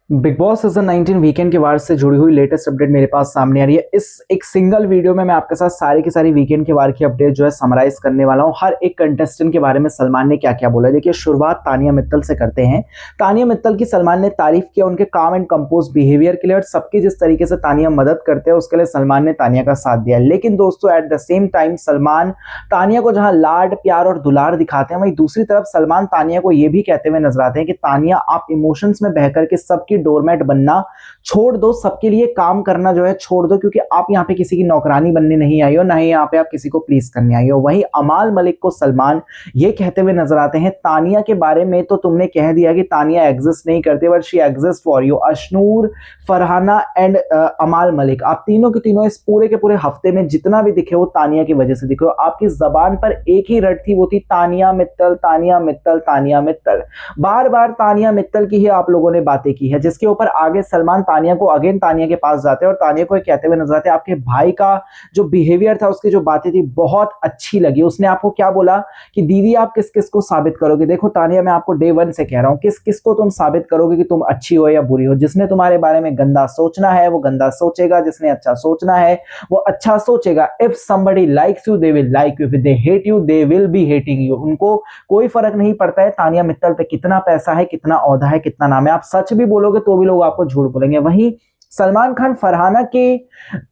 Big boss season 19 weekend के वार से जुड़ी हुई लेटेस्ट अपडेट मेरे पास सामने आ रही है। इस एक सिंगल वीडियो में मैं आपके साथ सारी की सारी वीकेंड के वार की अपडेट जो है समराइज करने वाला हूं। हर एक कंटेस्टेंट के बारे में सलमान ने क्या क्या बोला है। देखिए, शुरुआत तानिया मित्तल से करते हैं। तानिया मित्तल की सलमान ने तारीफ किया उनके काम एंड कंपोज बिहेवियर के लिए, और सबकी जिस तरीके से तानिया मदद करते हैं उसके लिए सलमान ने तानिया का साथ दिया। लेकिन दोस्तों, at the same time Salman Tania को जहां लाड प्यार और दुलार दिखाते हैं, वहीं दूसरी तरफ सलमान तानिया को यह भी कहते हुए नजर आते हैं कि तानिया, आप इमोशंस में बहकर के सबकी डोरमैट बनना छोड़ दो, सबके लिए काम करना जो है छोड़ दो, क्योंकि आप यहाँ पे किसी की नौकरानी बनने नहीं आई हो, ना ही यहाँ पे आप किसी को प्लीज करने आई हो। वहीं अमाल मलिक को सलमान ये कहते हुए नजर आते हैं, तानिया के बारे में तो तुमने कह दिया कि तानिया एग्जिस्ट नहीं करती, but she exist for you. Ashnoor, Farhana and अमाल मलिक, आप तीनों के तीनों इस पूरे के पूरे हफ्ते में जितना भी दिखे वो तानिया की वजह से दिखे हो। आपकी जबान पर एक ही रट थी, वो थी तानिया मित्तल, तानिया मित्तल, तानिया मित्तल। बार बार तानिया मित्तल की ही आप लोगों ने बातें की है, जिसके ऊपर आगे सलमान तानिया को अगेन तानिया के पास जाते हैं और तानिया को कहते हुए नजर आते हैं, आपके भाई का जो बिहेवियर था, उसकी जो बातें थी बहुत अच्छी लगी। उसने आपको क्या बोला कि दीदी आप किस किस को साबित करोगे। देखो तानिया, मैं आपको डे वन से कह रहा हूं, किस किस को तुम साबित करोगे कि तुम अच्छी हो या बुरी हो। जिसने तुम्हारे बारे में गंदा सोचना है वो गंदा सोचेगा, जिसने अच्छा सोचना है वो अच्छा सोचेगा। If somebody likes you they will like you, if they hate you they will be hating you। उनको कोई फर्क नहीं पड़ता है तानिया मित्तल पे कितना पैसा है, कितना औहदा है, कितना नाम है। आप सच भी बोलोगे तो भी लोग आपको झूठ बोलेंगे। वहीं सलमान खान फरहाना के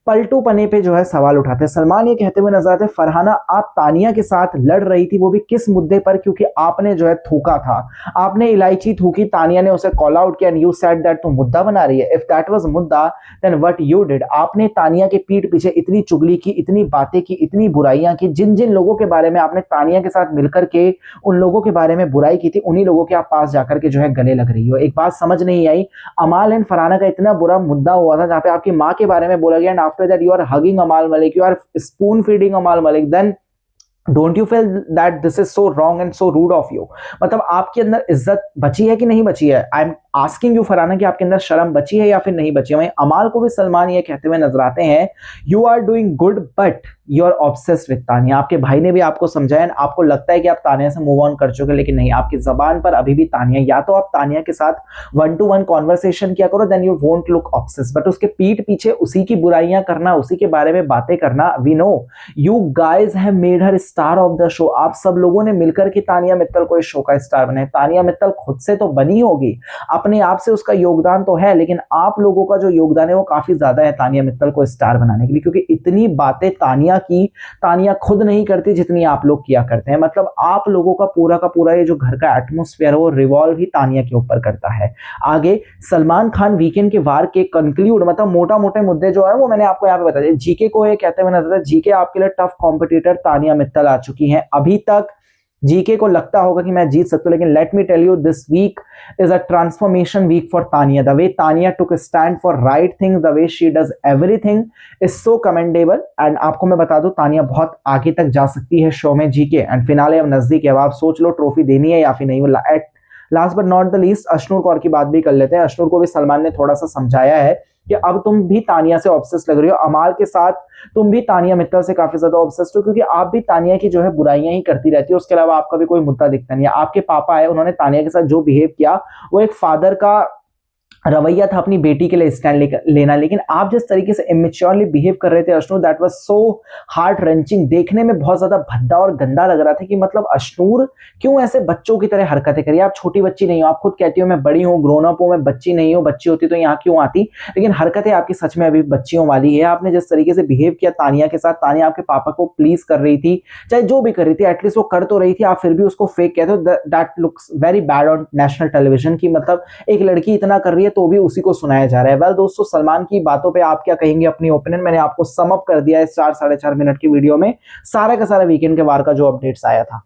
पलटू पने पे जो है सवाल उठाते हैं। सलमान ये कहते हुए नजर आते हैं, फरहाना आप तानिया के साथ लड़ रही थी, वो भी किस मुद्दे पर, क्योंकि आपने जो है थूका था, आपने इलायची थूकी, तानिया ने उसे कॉल आउट किया एंड यू सेड दैट तुम मुद्दा बना रही है। इफ दैट वाज मुद्दा देन व्हाट यू डिड। आपने तानिया के पीठ पीछे इतनी चुगली की, इतनी बातें की, इतनी बुराइयां की। जिन जिन लोगों के बारे में आपने तानिया के साथ मिलकर के उन लोगों के बारे में बुराई की थी, उन्हीं लोगों के आप पास जाकर के जो है गले लग रही हो। एक बात समझ नहीं आई, अमाल एंड फरहाना का इतना बुरा मुद्दा हुआ था जहां पे आपकी मां के बारे में बोला गया, and after that you are hugging Amal Malik, you are spoon feeding Amal Malik, then don't you feel that this is so wrong and so root of you. मतलब आपके अंदर इज्जत बची है कि नहीं बची है। I am asking you Farhana कि आपके अंदर शर्म बची है या फिर नहीं बची है। वहीं अमाल को भी सलमान ये कहते हुए नजर आते हैं, you are doing good but you are obsessed with Tanya. आपके भाई ने भी आपको समझाया, आपको लगता है कि आप तानिया से मूव ऑन कर चुके, लेकिन नहीं, आपकी जबान पर अभी भी तानिया। या तो आप तानिया के साथ 1-to-1 कॉन्वर्सेशन किया करो, then you won't look obsessed, but उसके पीठ पीछे उसी की बुराइयां करना, उसी के बारे में बातें करना। We know you guys have made her star of the show. आप सब लोगों ने मिलकर के तानिया मित्तल को इस शो का स्टार बनाया। तानिया मित्तल खुद से तो बनी होगी, अपने आप से उसका योगदान तो है, लेकिन आप लोगों का जो योगदान है वो काफी ज्यादा है तानिया मित्तल को स्टार बनाने के लिए, क्योंकि इतनी बातें तानिया की तानिया खुद नहीं करती जितनी आप लोग किया करते हैं। मतलब आप लोगों का पूरा ये जो घर का एटमोस्फेयर है वो रिवॉल्व ही तानिया के ऊपर करता है। आगे सलमान खान वीकेंड के वार के कंक्लूड, मतलब मोटा मोटे मुद्दे जो है वो मैंने आपको यहाँ पे बता दिया। जीके को ये कहते हुए नजर है, जीके आपके लिए टफ कॉम्पिटिटर तानिया मित्तल आ चुकी हैं। अभी तक जीके को लगता होगा कि मैं जीत सकता हूं, लेकिन let me tell you, this week is a transformation week for Tanya. The way Tanya took stand for right thing, the way she does everything is so commendable. And आपको मैं बता दूं, तानिया बहुत आगे तक जा सकती है शो में। जीके एंड फिनाले अब नजदीक है, अब आप सोच लो ट्रॉफी देनी है या फिर नहीं। At last but not the least, Ashnoor Kaur की बात भी कर लेते हैं। अशनूर को भी सलमान ने थोड़ा सा समझाया है कि अब तुम भी तानिया से ऑब्सेस लग रही हो, अमाल के साथ तुम भी तानिया मित्तल से काफी ज्यादा ऑब्सेस्ड हो, क्योंकि आप भी तानिया की जो है बुराइयां ही करती रहती हो। उसके अलावा आपका भी कोई मुद्दा दिखता नहीं है। आपके पापा है, उन्होंने तानिया के साथ जो बिहेव किया वो एक फादर का रवैया था अपनी बेटी के लिए स्टैंड लेना, लेकिन आप जिस तरीके से इमेच्योरली बिहेव कर रहे थे Ashnoor, that was so heart wrenching. देखने में बहुत ज्यादा भद्दा और गंदा लग रहा था कि मतलब अशनूर क्यों ऐसे बच्चों की तरह हरकतें करी। आप छोटी बच्ची नहीं हो, आप खुद कहती हो मैं बड़ी हूँ, ग्रोन अप हूँ, मैं बच्ची नहीं हूँ, बच्ची होती तो यहाँ क्यों आती, लेकिन हरकतें आपकी सच में अभी बच्चियों वाली है। आपने जिस तरीके से बिहेव किया तानिया के साथ, तानिया आपके पापा को प्लीज कर रही थी, चाहे जो भी कर रही थी, एटलीस्ट वो कर तो रही थी, आप फिर भी उसको फेक कहते हो। That looks very bad on national television की, मतलब एक लड़की इतना कर रही है तो भी उसी को सुनाया जा रहा है। वेल दोस्तों, सलमान की बातों पे आप क्या कहेंगे अपनी ओपिनियन, मैंने आपको सम अप कर दिया है इस 4 साढ़े 4 मिनट की वीडियो में, सारा का सारा वीकेंड के वार का जो अपडेट्स आया था।